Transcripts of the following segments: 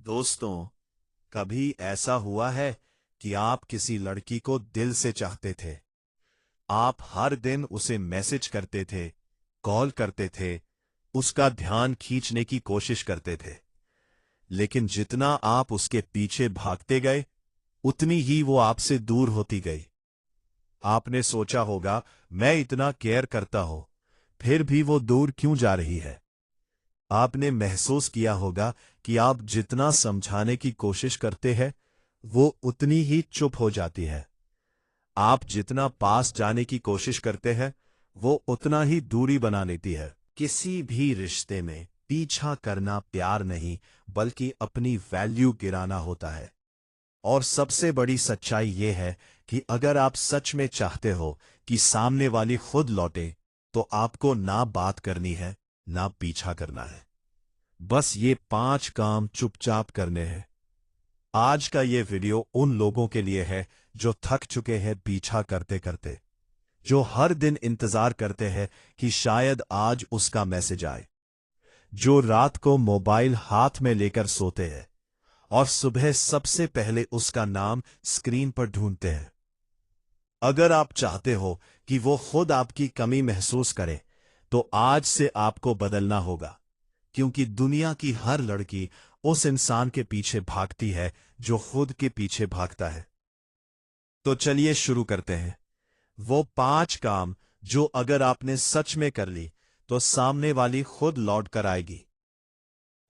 दोस्तों, कभी ऐसा हुआ है कि आप किसी लड़की को दिल से चाहते थे। आप हर दिन उसे मैसेज करते थे, कॉल करते थे, उसका ध्यान खींचने की कोशिश करते थे। लेकिन जितना आप उसके पीछे भागते गए, उतनी ही वो आपसे दूर होती गई। आपने सोचा होगा, मैं इतना केयर करता हूं, फिर भी वो दूर क्यों जा रही है। आपने महसूस किया होगा कि आप जितना समझाने की कोशिश करते हैं, वो उतनी ही चुप हो जाती है। आप जितना पास जाने की कोशिश करते हैं, वो उतना ही दूरी बना लेती है। किसी भी रिश्ते में पीछा करना प्यार नहीं, बल्कि अपनी वैल्यू गिराना होता है। और सबसे बड़ी सच्चाई ये है कि अगर आप सच में चाहते हो कि सामने वाली खुद लौटे, तो आपको ना बात करनी है, ना पीछा करना है। बस ये 5 काम चुपचाप करने हैं। आज का ये वीडियो उन लोगों के लिए है जो थक चुके हैं पीछा करते करते, जो हर दिन इंतजार करते हैं कि शायद आज उसका मैसेज आए, जो रात को मोबाइल हाथ में लेकर सोते हैं और सुबह सबसे पहले उसका नाम स्क्रीन पर ढूंढते हैं। अगर आप चाहते हो कि वो खुद आपकी कमी महसूस करे, तो आज से आपको बदलना होगा, क्योंकि दुनिया की हर लड़की उस इंसान के पीछे भागती है जो खुद के पीछे भागता है। तो चलिए शुरू करते हैं। वो 5 काम जो अगर आपने सच में कर ली, तो सामने वाली खुद लौट कर आएगी।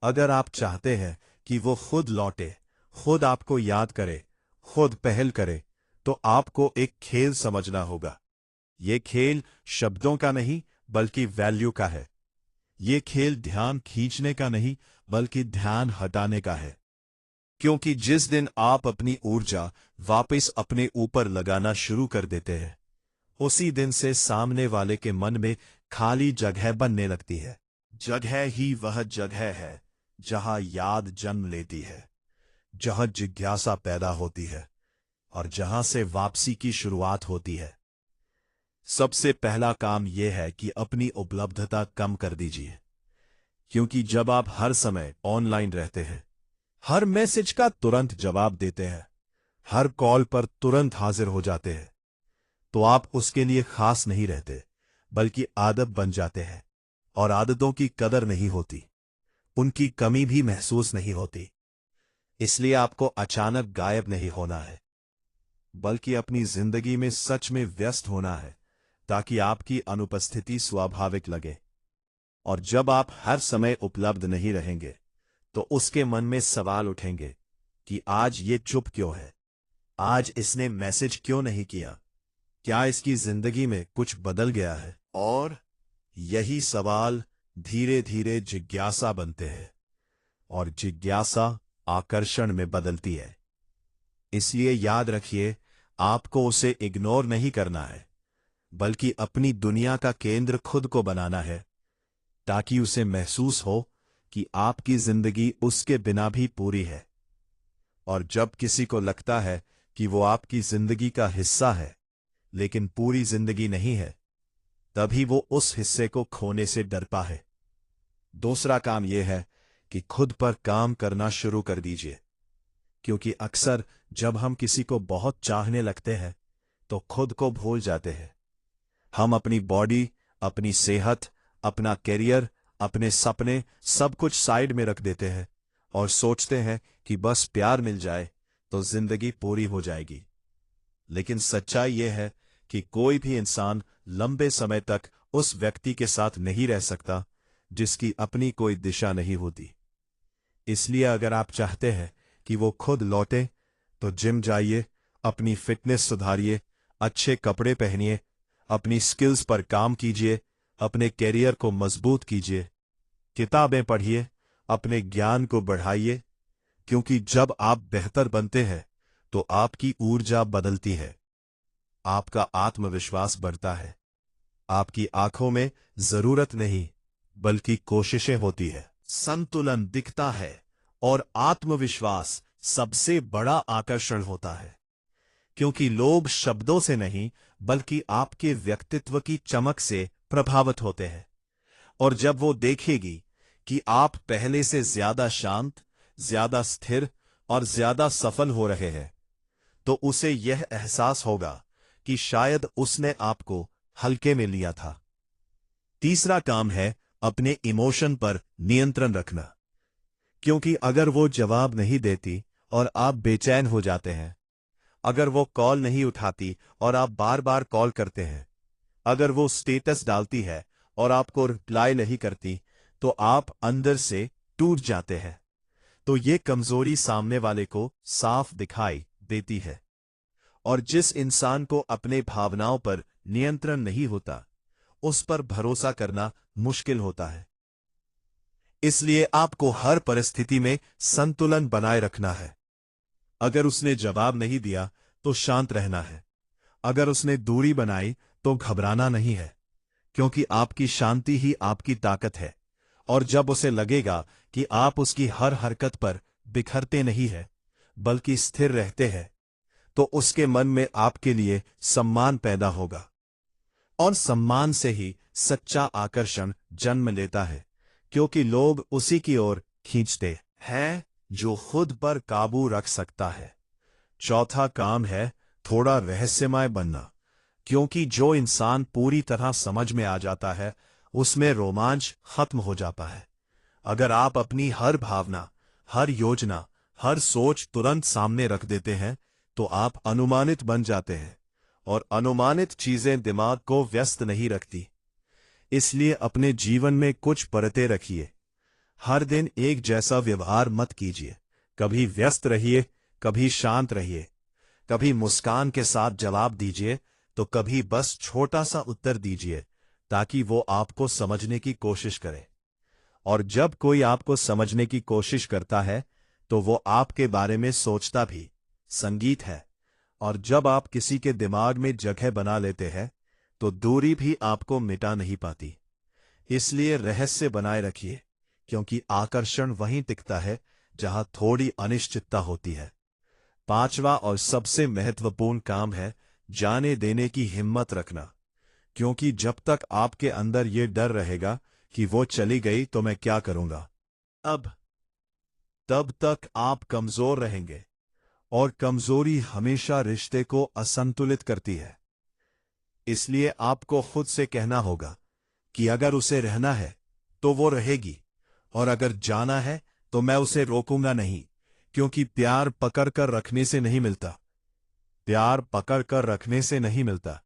अगर आप चाहते हैं कि वो खुद लौटे, खुद आपको याद करे, खुद पहल करे, तो आपको एक खेल समझना होगा। ये खेल शब्दों का नहीं, बल्कि वैल्यू का है। ये खेल ध्यान खींचने का नहीं, बल्कि ध्यान हटाने का है। क्योंकि जिस दिन आप अपनी ऊर्जा वापस अपने ऊपर लगाना शुरू कर देते हैं, उसी दिन से सामने वाले के मन में खाली जगह बनने लगती है। जगह ही वह जगह है जहां याद जन्म लेती है, जहां जिज्ञासा पैदा होती है और जहां से वापसी की शुरुआत होती है। सबसे पहला काम यह है कि अपनी उपलब्धता कम कर दीजिए। क्योंकि जब आप हर समय ऑनलाइन रहते हैं, हर मैसेज का तुरंत जवाब देते हैं, हर कॉल पर तुरंत हाजिर हो जाते हैं, तो आप उसके लिए खास नहीं रहते, बल्कि आदत बन जाते हैं। और आदतों की कदर नहीं होती, उनकी कमी भी महसूस नहीं होती। इसलिए आपको अचानक गायब नहीं होना है, बल्कि अपनी जिंदगी में सच में व्यस्त होना है, ताकि आपकी अनुपस्थिति स्वाभाविक लगे। और जब आप हर समय उपलब्ध नहीं रहेंगे, तो उसके मन में सवाल उठेंगे कि आज ये चुप क्यों है, आज इसने मैसेज क्यों नहीं किया, क्या इसकी जिंदगी में कुछ बदल गया है। और यही सवाल धीरे धीरे जिज्ञासा बनते हैं, और जिज्ञासा आकर्षण में बदलती है। इसलिए याद रखिए, आपको उसे इग्नोर नहीं करना है, बल्कि अपनी दुनिया का केंद्र खुद को बनाना है, ताकि उसे महसूस हो कि आपकी जिंदगी उसके बिना भी पूरी है। और जब किसी को लगता है कि वो आपकी जिंदगी का हिस्सा है, लेकिन पूरी जिंदगी नहीं है, तभी वो उस हिस्से को खोने से डरता है। दूसरा काम यह है कि खुद पर काम करना शुरू कर दीजिए। क्योंकि अक्सर जब हम किसी को बहुत चाहने लगते हैं, तो खुद को भूल जाते हैं। हम अपनी बॉडी, अपनी सेहत, अपना करियर, अपने सपने, सब कुछ साइड में रख देते हैं और सोचते हैं कि बस प्यार मिल जाए तो जिंदगी पूरी हो जाएगी। लेकिन सच्चाई यह है कि कोई भी इंसान लंबे समय तक उस व्यक्ति के साथ नहीं रह सकता जिसकी अपनी कोई दिशा नहीं होती। इसलिए अगर आप चाहते हैं कि वो खुद लौटे, तो जिम जाइए, अपनी फिटनेस सुधारिए, अच्छे कपड़े पहनिए, अपनी स्किल्स पर काम कीजिए, अपने कैरियर को मजबूत कीजिए, किताबें पढ़िए, अपने ज्ञान को बढ़ाइए। क्योंकि जब आप बेहतर बनते हैं, तो आपकी ऊर्जा बदलती है, आपका आत्मविश्वास बढ़ता है, आपकी आंखों में जरूरत नहीं, बल्कि कोशिशें होती है, संतुलन दिखता है, और आत्मविश्वास सबसे बड़ा आकर्षण होता है। क्योंकि लोग शब्दों से नहीं, बल्कि आपके व्यक्तित्व की चमक से प्रभावित होते हैं। और जब वो देखेगी कि आप पहले से ज्यादा शांत, ज्यादा स्थिर और ज्यादा सफल हो रहे हैं, तो उसे यह एहसास होगा कि शायद उसने आपको हल्के में लिया था। तीसरा काम है अपने इमोशन पर नियंत्रण रखना, क्योंकि अगर वो जवाब नहीं देती और आप बेचैन हो जाते हैं, अगर वो कॉल नहीं उठाती और आप बार बार कॉल करते हैं, अगर वो स्टेटस डालती है और आपको रिप्लाई नहीं करती, तो आप अंदर से टूट जाते हैं। तो ये कमजोरी सामने वाले को साफ दिखाई देती है। और जिस इंसान को अपने भावनाओं पर नियंत्रण नहीं होता, उस पर भरोसा करना मुश्किल होता है। इसलिए आपको हर परिस्थिति में संतुलन बनाए रखना है। अगर उसने जवाब नहीं दिया तो शांत रहना है। अगर उसने दूरी बनाई तो घबराना नहीं है, क्योंकि आपकी शांति ही आपकी ताकत है। और जब उसे लगेगा कि आप उसकी हर हरकत पर बिखरते नहीं है, बल्कि स्थिर रहते हैं, तो उसके मन में आपके लिए सम्मान पैदा होगा। और सम्मान से ही सच्चा आकर्षण जन्म लेता है, क्योंकि लोग उसी की ओर खींचते हैं जो खुद पर काबू रख सकता है। चौथा काम है थोड़ा रहस्यमय बनना, क्योंकि जो इंसान पूरी तरह समझ में आ जाता है, उसमें रोमांच खत्म हो जाता है। अगर आप अपनी हर भावना, हर योजना, हर सोच तुरंत सामने रख देते हैं, तो आप अनुमानित बन जाते हैं, और अनुमानित चीजें दिमाग को व्यस्त नहीं रखती। इसलिए अपने जीवन में कुछ परतें रखिए। हर दिन एक जैसा व्यवहार मत कीजिए। कभी व्यस्त रहिए, कभी शांत रहिए, कभी मुस्कान के साथ जवाब दीजिए, तो कभी बस छोटा सा उत्तर दीजिए, ताकि वो आपको समझने की कोशिश करे। और जब कोई आपको समझने की कोशिश करता है, तो वो आपके बारे में सोचता भी संगीत है। और जब आप किसी के दिमाग में जगह बना लेते हैं, तो दूरी भी आपको मिटा नहीं पाती। इसलिए रहस्य बनाए रखिए, क्योंकि आकर्षण वहीं टिकता है जहां थोड़ी अनिश्चितता होती है। पांचवा और सबसे महत्वपूर्ण काम है जाने देने की हिम्मत रखना, क्योंकि जब तक आपके अंदर ये डर रहेगा कि वो चली गई तो मैं क्या करूंगा तब तक आप कमजोर रहेंगे, और कमजोरी हमेशा रिश्ते को असंतुलित करती है। इसलिए आपको खुद से कहना होगा कि अगर उसे रहना है तो वो रहेगी, और अगर जाना है तो मैं उसे रोकूंगा नहीं, क्योंकि प्यार पकड़ कर रखने से नहीं मिलता। प्यार पकड़ कर रखने से नहीं मिलता।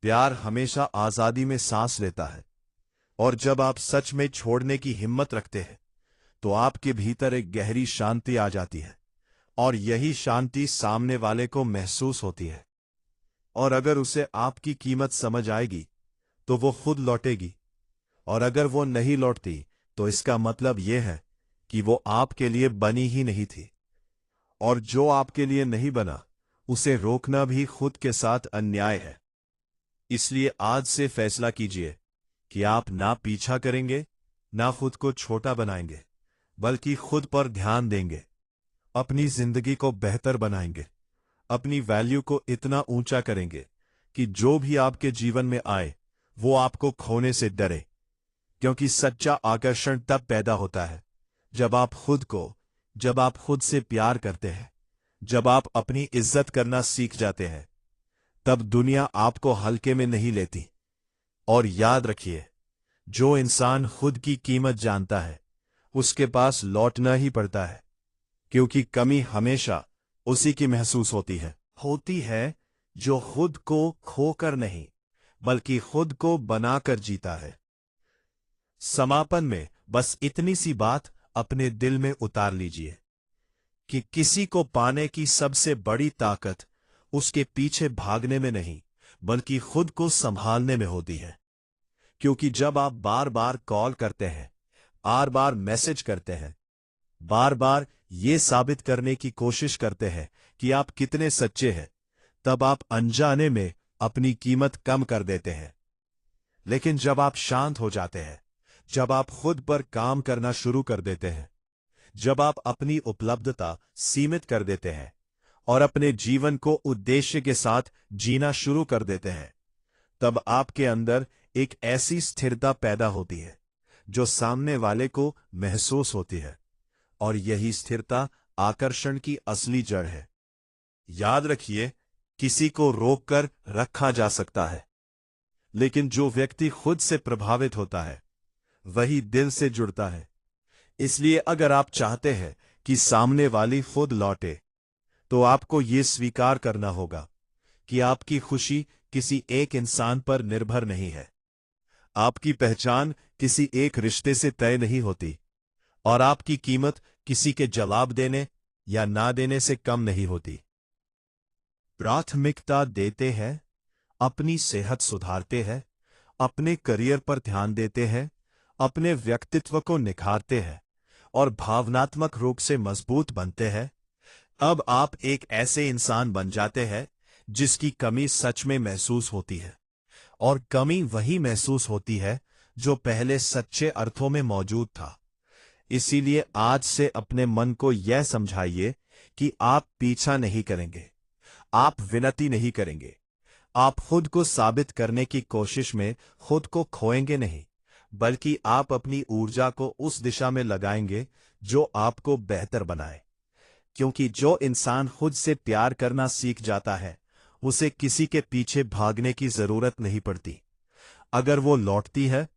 प्यार हमेशा आजादी में सांस लेता है। और जब आप सच में छोड़ने की हिम्मत रखते हैं, तो आपके भीतर एक गहरी शांति आ जाती है, और यही शांति सामने वाले को महसूस होती है। और अगर उसे आपकी कीमत समझ आएगी, तो वो खुद लौटेगी। और अगर वो नहीं लौटती, तो इसका मतलब यह है कि वो आपके लिए बनी ही नहीं थी। और जो आपके लिए नहीं बना, उसे रोकना भी खुद के साथ अन्याय है। इसलिए आज से फैसला कीजिए कि आप ना पीछा करेंगे, ना खुद को छोटा बनाएंगे, बल्कि खुद पर ध्यान देंगे, अपनी जिंदगी को बेहतर बनाएंगे, अपनी वैल्यू को इतना ऊंचा करेंगे कि जो भी आपके जीवन में आए, वो आपको खोने से डरे। क्योंकि सच्चा आकर्षण तब पैदा होता है जब आप खुद से प्यार करते हैं, जब आप अपनी इज्जत करना सीख जाते हैं। तब दुनिया आपको हल्के में नहीं लेती। और याद रखिए, जो इंसान खुद की कीमत जानता है, उसके पास लौटना ही पड़ता है, क्योंकि कमी हमेशा उसी की महसूस होती है जो खुद को खोकर नहीं, बल्कि खुद को बनाकर जीता है। समापन में बस इतनी सी बात अपने दिल में उतार लीजिए कि किसी को पाने की सबसे बड़ी ताकत उसके पीछे भागने में नहीं, बल्कि खुद को संभालने में होती है। क्योंकि जब आप बार बार कॉल करते हैं, बार बार मैसेज करते हैं, बार बार ये साबित करने की कोशिश करते हैं कि आप कितने सच्चे हैं, तब आप अनजाने में अपनी कीमत कम कर देते हैं। लेकिन जब आप शांत हो जाते हैं, जब आप खुद पर काम करना शुरू कर देते हैं, जब आप अपनी उपलब्धता सीमित कर देते हैं और अपने जीवन को उद्देश्य के साथ जीना शुरू कर देते हैं, तब आपके अंदर एक ऐसी स्थिरता पैदा होती है जो सामने वाले को महसूस होती है। और यही स्थिरता आकर्षण की असली जड़ है। याद रखिए, किसी को रोककर रखा जा सकता है, लेकिन जो व्यक्ति खुद से प्रभावित होता है वही दिल से जुड़ता है। इसलिए अगर आप चाहते हैं कि सामने वाली खुद लौटे, तो आपको यह स्वीकार करना होगा कि आपकी खुशी किसी एक इंसान पर निर्भर नहीं है। आपकी पहचान किसी एक रिश्ते से तय नहीं होती, और आपकी कीमत किसी के जवाब देने या ना देने से कम नहीं होती। प्राथमिकता देते हैं, अपनी सेहत सुधारते हैं, अपने करियर पर ध्यान देते हैं, अपने व्यक्तित्व को निखारते हैं और भावनात्मक रूप से मजबूत बनते हैं, अब आप एक ऐसे इंसान बन जाते हैं जिसकी कमी सच में महसूस होती है। और कमी वही महसूस होती है जो पहले सच्चे अर्थों में मौजूद था। इसीलिए आज से अपने मन को यह समझाइए कि आप पीछा नहीं करेंगे, आप विनती नहीं करेंगे, आप खुद को साबित करने की कोशिश में खुद को खोएंगे नहीं, बल्कि आप अपनी ऊर्जा को उस दिशा में लगाएंगे जो आपको बेहतर बनाए। क्योंकि जो इंसान खुद से प्यार करना सीख जाता है, उसे किसी के पीछे भागने की जरूरत नहीं पड़ती। अगर वो लौटती है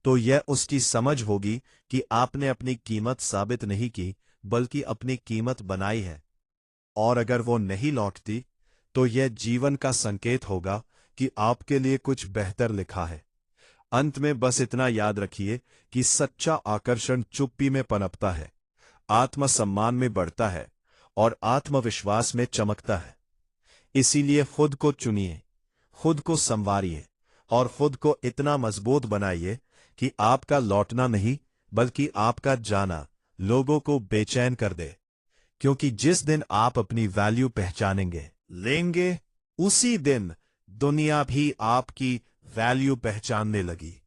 तो यह उसकी समझ होगी कि आपने अपनी कीमत साबित नहीं की, बल्कि अपनी कीमत बनाई है। और अगर वो नहीं लौटती तो यह जीवन का संकेत होगा कि आपके लिए कुछ बेहतर लिखा है। अंत में बस इतना याद रखिए कि सच्चा आकर्षण चुप्पी में पनपता है, आत्मसम्मान में बढ़ता है और आत्मविश्वास में चमकता है। इसीलिए खुद को चुनिए, खुद को संवारिए और खुद को इतना मजबूत बनाइए कि आपका लौटना नहीं, बल्कि आपका जाना लोगों को बेचैन कर दे। क्योंकि जिस दिन आप अपनी वैल्यू पहचानेंगे लेंगे, उसी दिन दुनिया भी आपकी वैल्यू पहचानने लगी।